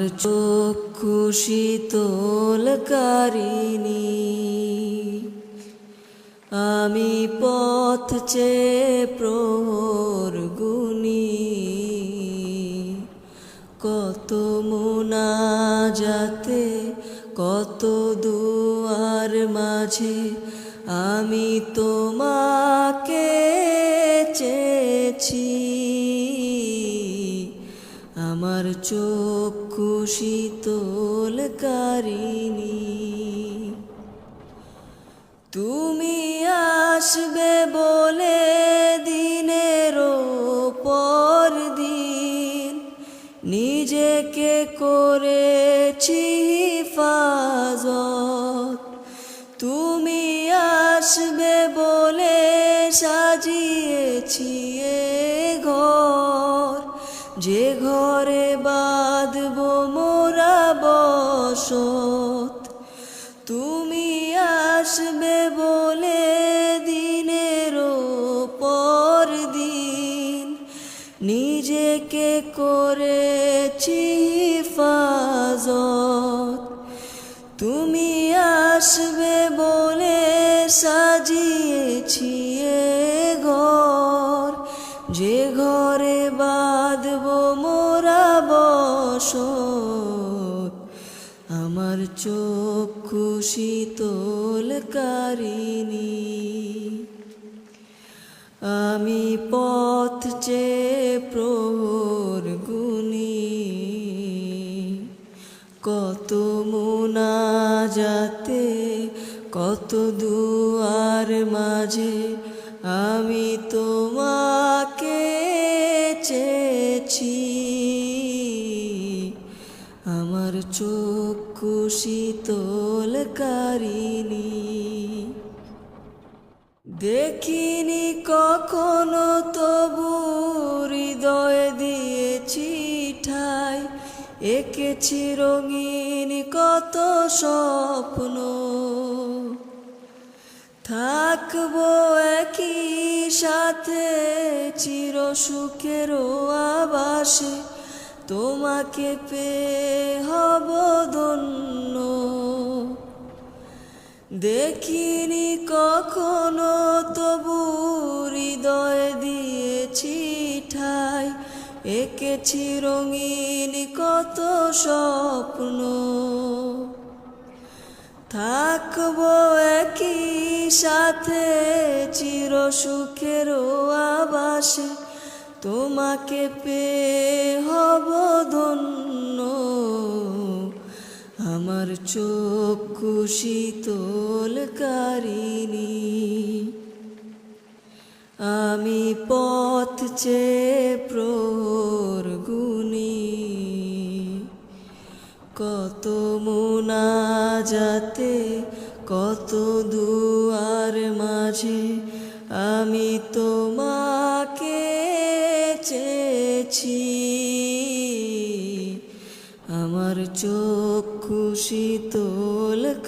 আমার চক্ষু শীতলকারিণী, আমি পথ চেয়ে প্রহর গুনি। কত মুনাজাতে কত দুয়ার মাঝে আমি তোমাকে চেয়েছি। আমার চক্ষু শীতলকারিণী, তুমি আসবে বলে দিনের পর দিন নিজেকে করেছি হিফাজত। তুমি আসবে বলে সাজিয়েছি এ ঘর, যে ঘরে বাঁধব মোরা বসত। তুমি আসবে বলে দিনের পর দিন নিজেকে করেছি হিফাজত। তুমি আসবে বলে সাজিয়েছি এ ঘর, যে ঘরে বাঁধব মোরা বসত। আমার চক্ষু শীতলকারিণী, আমি পথ চেয়ে প্রহর গুনি। কত মুনাজাতে কত দুয়ার মাঝে আমি তোমাকে চেয়েছি। আমার চক্ষু শীতলকারিণী, দেখিনি কখনো তবু হৃদয় দিয়েছি ঠাই। এঁকেছি রঙিন কত স্বপ্ন, থাকবো একই সাথে চির সুখেরও আবাসে। তোমাকে পেয়ে হব ধন্য, দেখিনি কখনো তবু হৃদয় দিয়েছি ঠাই। এঁকেছি রঙিন কত স্বপ্ন, থাকবো একই সাথে চির সুখেরও আবাসে। তোমাকে পেয়ে হব ধন্য, আমার চক্ষু শীতলকারিণী। আমি পথ চেয়ে প্রহর গুনি, কত মুনাজাতে কত দুয়ার মাঝে আমি তোমাকে চেয়েছি। আমার চক্ষু শীতলকারিণী।